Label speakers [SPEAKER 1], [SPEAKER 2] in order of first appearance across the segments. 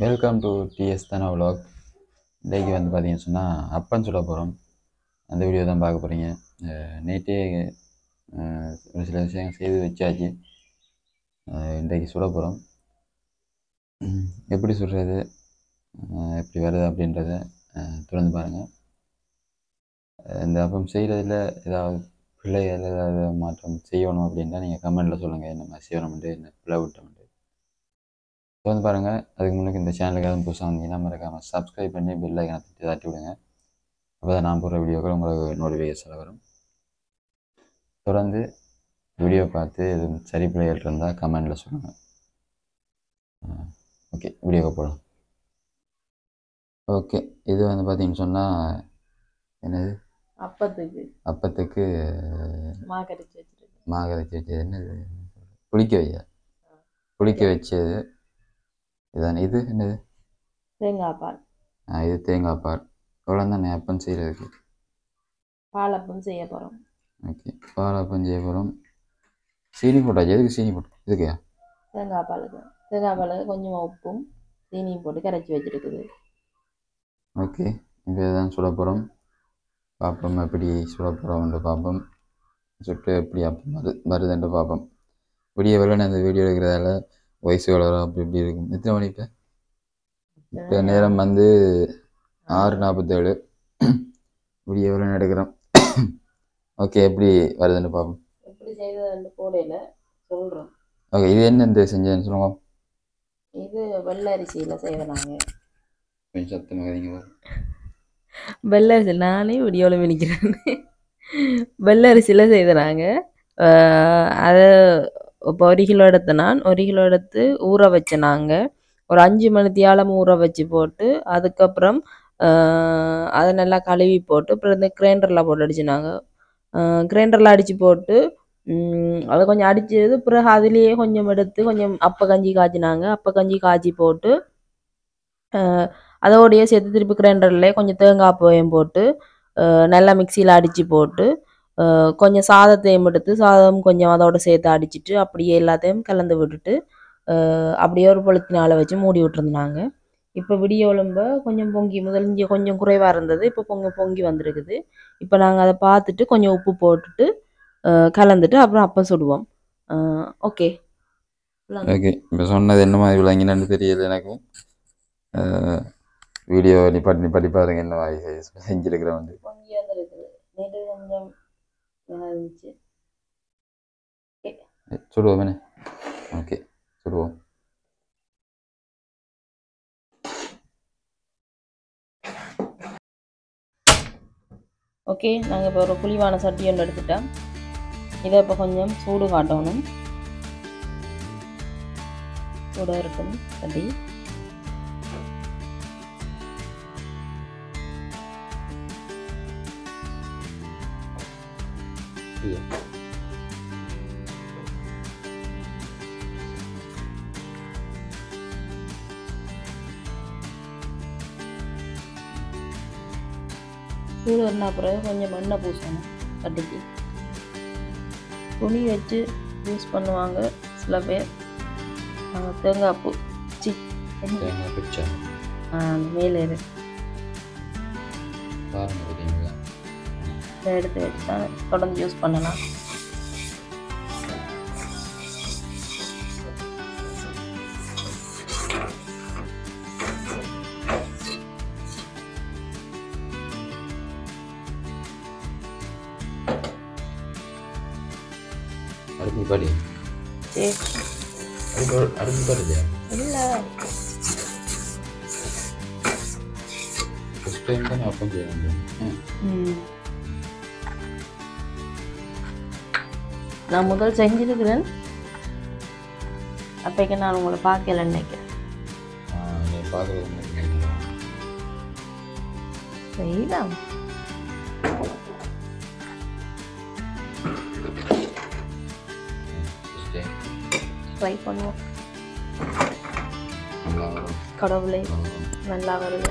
[SPEAKER 1] Welcome to DS தானா vlog. இன்றைக்கு வந்து பார்த்தீங்கன்னு சொன்னால் அப்பன்னு சொல்ல போகிறோம். அந்த வீடியோ தான் பார்க்க போகிறீங்க. நேற்றே ஒரு சில விஷயங்கள் செய்து வச்சாச்சு. இன்றைக்கு சுட போகிறோம். எப்படி சுடுறது, எப்படி வருது அப்படின்றத தொடர்ந்து பாருங்கள். இந்த அப்பம் செய்கிறதுல ஏதாவது பிள்ளைகள் ஏதாவது மாற்றம் செய்யணும் அப்படின்னா நீங்கள் கமெண்டில் சொல்லுங்கள். என்ன மாதிரி செய்யணும்ட்டு, என்ன பிள்ளை விட்டோம்ட்டு வந்து பாருங்கள். அதுக்கு முன்னாடி இந்த சேனலுக்கு எதுவும் புதுசாக வந்தீங்கன்னா மறக்காமல் சப்ஸ்கிரைப் பண்ணி பெல் ஐக்கனை தட்டி விடுங்க. அப்போ தான் நான் போடுற வீடியோக்கள் உங்களுக்கு நோட்டிஃபிகேஷன் வரும். தொடர்ந்து வீடியோ பார்த்து எதுவும் சரி பிள்ளைகள் இருந்தால் கமெண்டில் சொல்லுங்கள். ஓகே, வீடியோக்கு போகலாம். ஓகே, இது வந்து பார்த்தீங்கன்னு சொன்னால் என்னது, அப்பத்துக்கு மாகரைச்சி வச்சது. என்னது, புளிக்க வச்சது இதானே. இது என்னது,
[SPEAKER 2] தேங்காய் பால்.
[SPEAKER 1] இது தேங்காய் பால். எவ்வளோ தானே அப்பம் செய்கிறதுக்கு.
[SPEAKER 2] பாலப்பம் செய்ய போகிறோம்.
[SPEAKER 1] ஓகே, பாலப்பம் செய்ய போகிறோம். சீனி போட்டாச்சு. எதுக்கு சீனி போட்டோம்? இதுக்கு
[SPEAKER 2] தேங்காய் பாலுக்கு கொஞ்சமாக உப்பும் சீனியும் போட்டு கரைச்சி வச்சுருக்குது.
[SPEAKER 1] ஓகே, இப்போ இதான் சுட போகிறோம். பார்ப்போம் எப்படி சுட போகிறோம்ன்ற பார்ப்போம். சுட்டு எப்படி அப்பம் வருதுன்ற பார்ப்போம். வீடியோ வரலன்னு அந்த வீடியோ எடுக்கிறதால வயசு வளரும் அப்படி இப்படி இருக்கும். எத்தனை மணி இப்போ நேரம் வந்து 6:47. வீடியோ வரலன்னு எடுக்கிறோம். ஓகே, எப்படி வருதுன்னு பார்ப்போம்.
[SPEAKER 2] எப்படி செய்தது போடையில் சொல்கிறோம்.
[SPEAKER 1] ஓகே, இது என்ன இந்த செஞ்சேன்னு சொல்லுவோம்.
[SPEAKER 2] இது வெள்ளை அரிசியில் செய்கிறாங்க.
[SPEAKER 1] கொஞ்சம் சத்தமாக நீங்கள்
[SPEAKER 2] வெள்ளை அரிசி நானே வீடியோவில் மினிக்கிறேன். வெள்ளை அரிசியில் செய்கிறாங்க. அதை இப்போ 1 கிலோ எடுத்து நான் 1 கிலோ எடுத்து ஊற வச்சேன். நாங்கள் ஒரு 5 மணித்தியாலம் ஊற வச்சு போட்டு அதுக்கப்புறம் அதை நல்லா கழுவி போட்டு அப்புறம் இந்த கிரைண்டரில் போட்டு அடிச்சுனாங்க. கிரைண்டரில் அடித்து போட்டு அதை கொஞ்சம் அடிச்சது பிறகு அதுலேயே கொஞ்சம் எடுத்து கொஞ்சம் அப்போ கஞ்சி காய்ச்சினாங்க. அப்போ கஞ்சி காய்ச்சி போட்டு அதோடையே சேர்த்து திருப்பி கிரைண்டர்லேயே கொஞ்சம் தேங்காய் பூவையும் போட்டு நல்லா மிக்சியில் அடித்து போட்டு கொஞ்சம் சாதத்தையும் எடுத்து சாதம் கொஞ்சம் அதோடு சேர்த்து அடிச்சுட்டு அப்படியே எல்லாத்தையும் கலந்து விட்டுட்டு அப்படியே ஒரு பொலித்தினால வச்சு மூடி விட்டுருந்தாங்க. இப்போ விடிய ஒழும்ப கொஞ்சம் பொங்கி, முதல் இங்கே கொஞ்சம் குறைவாக இருந்தது, இப்போ பொங்கி வந்திருக்குது. இப்போ நாங்கள் அதை பார்த்துட்டு கொஞ்சம் உப்பு போட்டுட்டு கலந்துட்டு அப்புறம் அப்பம் சுடுவோம். ஓகே
[SPEAKER 1] ஓகே, இப்போ சொன்னது என்ன மாதிரி விளங்கினு தெரியல எனக்கு. வீடியோ நிப்பாட்டி பாருங்க என்ன மாதிரி செஞ்சுருக்கிறேன். வந்து
[SPEAKER 2] பொங்கி வந்துருக்குது. நேற்று கொஞ்சம் இருந்துச்சு.
[SPEAKER 1] சுடுவோம் என்ன. ஓகே, சுடுவோம்.
[SPEAKER 2] ஓகே, நாங்கள் இப்போ ஒரு குழிவான சட்டி ஒன்று எடுத்துட்டோம். இதை இப்போ கொஞ்சம் சூடு காட்டணும். சூடாக இருக்கும் சட்டி. சூடு வரனா பிறகு கொஞ்சம் எண்ணெய் பூசணும் சட்டிக்கு. துணி வச்சு யூஸ் பண்ணுவாங்க சில பேர். தேங்காய் பூ மேலே எடுத்து வச்சு தான் தொடர்ந்து யூஸ் பண்ணலாம்.
[SPEAKER 1] அடுப்பு படி அடுப்பு படுதா
[SPEAKER 2] இல்லை,
[SPEAKER 1] ஃபஸ்ட் டைம் தான் அப்பம் செய்ய முடியும்.
[SPEAKER 2] நான் முதல் செஞ்சிருக்கிறேன். அப்போக்கு நான் உங்களை பார்க்கல நினைக்கிறேன்.
[SPEAKER 1] பார்க்குறது
[SPEAKER 2] செய்யலாம். ட்ரை பண்ணுவோம். கடவுளை நல்லா வருது.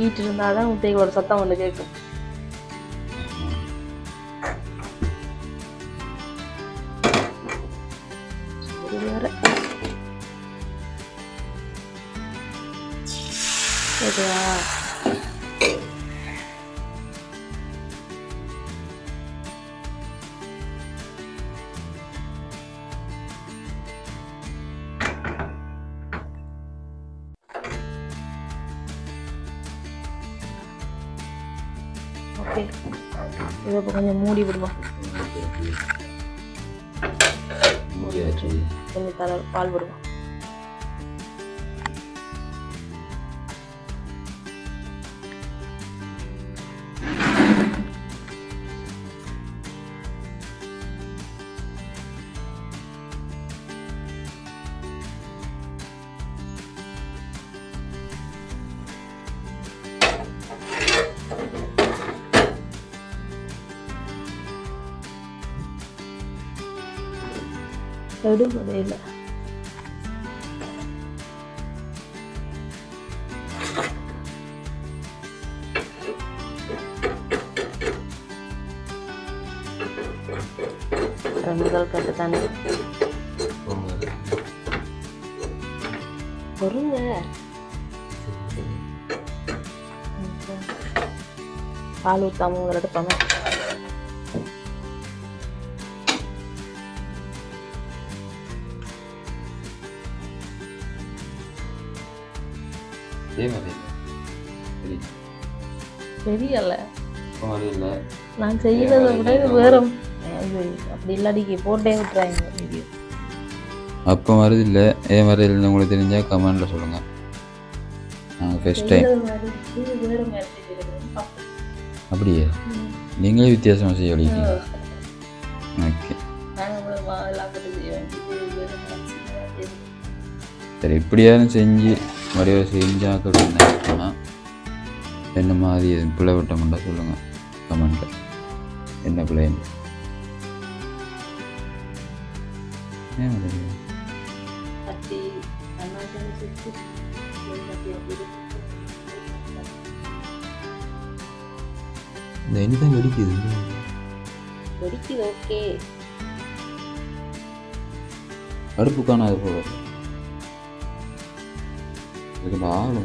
[SPEAKER 2] ஈட்டு இருந்தால் தான் முட்டைகளோட சத்தம் ஒன்று கேட்கும். சரி வேற சரியா ஓகே. இதை இப்போ கொஞ்சம் மூடி விடுவோம். கொஞ்சம் தலை பால் விடுவோம். எடுபடே இல்லை. முதல் கட்டு தானே பொருங்க. பால் ஊற்றாம எடுப்பாங்க. தெரியல நான் செய்யறத விட வேற அப்படி இல்லாட்டிக்கு போட்டே விட்டுறாங்க வீடியோ.
[SPEAKER 1] அப்போ வருது இல்லை ஏன் வருது உங்களுக்கு தெரிஞ்சால் கமெண்டில் சொல்லுங்கள். நாங்கள் ஃபர்ஸ்ட் டைம் அப்படியே நீங்களே வித்தியாசமாக செய்ய வலிக்கிறீங்க. ஓகே சரி, இப்படியாரும் செஞ்சு வடிவ செஞ்சாக்கணும்னா என்ன மாதிரி பிள்ளை விட்டோம்னா சொல்லுங்கள் கமெண்டில். என்ன பிள்ளைன்னு ஏன் இந்த எண்ணி வெடிக்குது
[SPEAKER 2] வெடிக்குது. ஓகே
[SPEAKER 1] அடுப்பு காணாது போல இதுக்கு ஆள்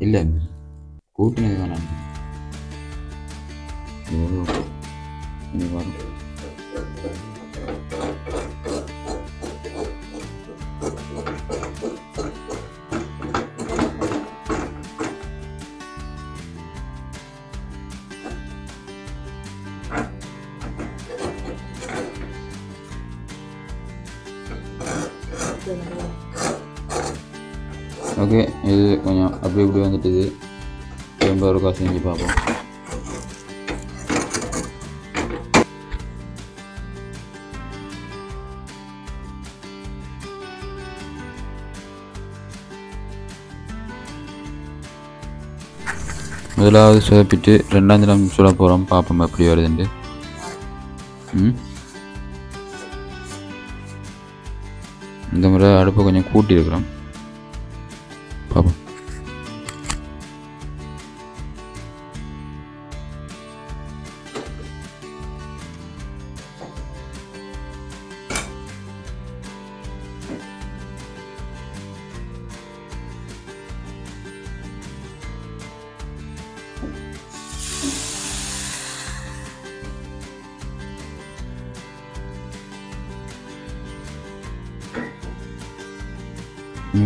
[SPEAKER 1] இல்லை கூட்டினது காணாது. இனி வரும் ஓகே. இது கொஞ்சம் அப்படி இப்படி வந்துட்டு இது ரொம்ப ஒரு காசு செஞ்சு பார்ப்போம். முதலாவது சுதப்பிட்டு ரெண்டாம் தினம் சுட போகிறோம். பார்ப்போம் எப்படி வருதுண்டு. இந்த முறை அடுப்பை கொஞ்சம் கூட்டி இருக்கிறோம். பார்ப்போம்.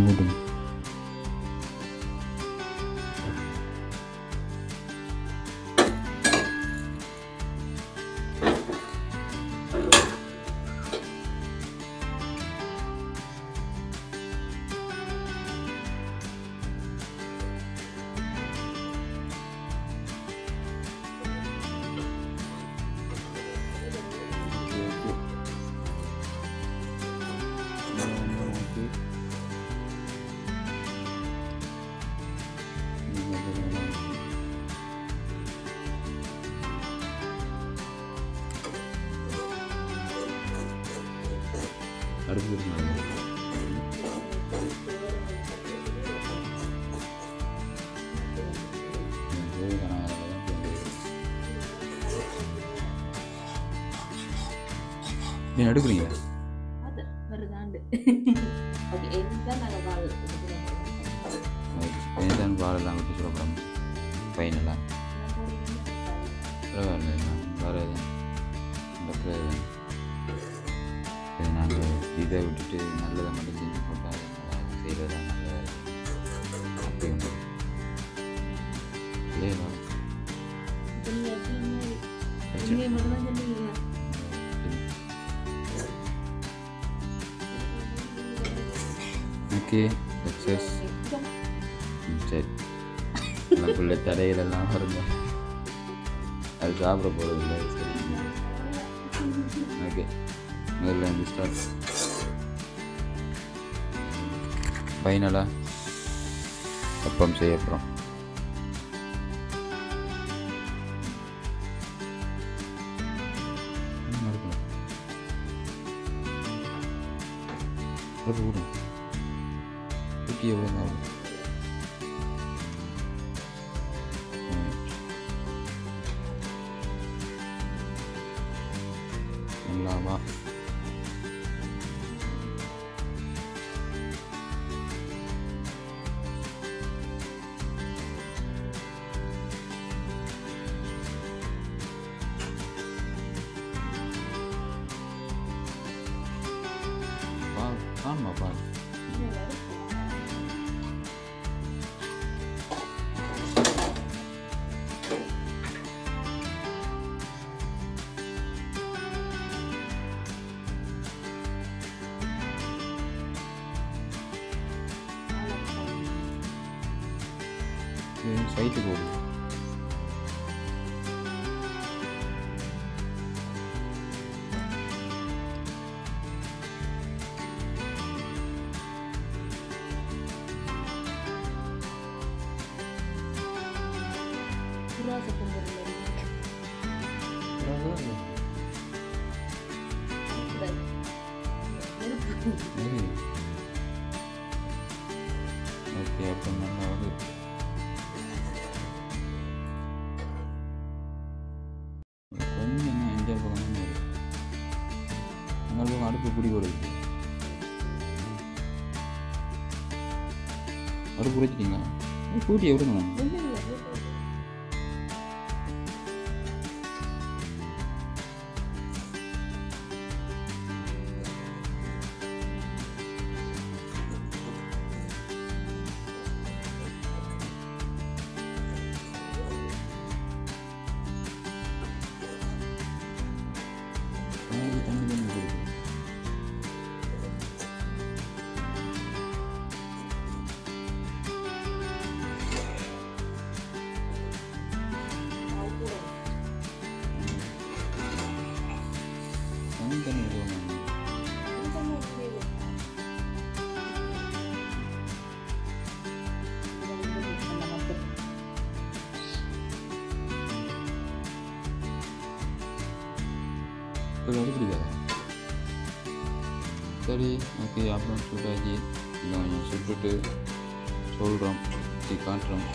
[SPEAKER 1] கூட்டும் அடுப்பு இருக்கு. நீ எடுக்கிறீங்களா? பாலெல்லாம் விட்டு சொல்லப்படாம ஃபைனலாக பரவாயில்ல. வேறு எதுவும் இது நாங்கள் இதை விட்டுட்டு நல்லதை மட்டும் செஞ்சு போட்டால் செய்கிறதா நல்ல அப்படி உண்டு இல்லையா? Okay success. சரி நமக்குள்ள தடையிலெல்லாம் வருங்க, அது சாப்பிட போகிறது இல்லை. சரி ஓகே, முதல்ல இந்த ஸ்டார்ட். ஃபைனலாக அப்பம் செய்ய அப்புறம் விடும் குட்டி எவ்வளோ ஆகும். நல்லாவா பால் காணுமா பால் சைட்டுக்கு ஓடும். ஓகே, அப்போ நல்லா வருது. கொஞ்சம் என்ஜாய் பண்ணணும். எங்கள் பக்கம் அடுப்பு பிடி கொடுக்குது. அடுப்பு குறைச்சிட்டிங்களா? கூட்டி எவ்வளோ தண்ணி கொடுக்குது. தண்ணி பிடிக்காதா? சரி ஓகே, அப்புறம் சுட்டாச்சு. இதை கொஞ்சம் சுட்டுட்டு சொல்கிறோம், காட்டுறோம்.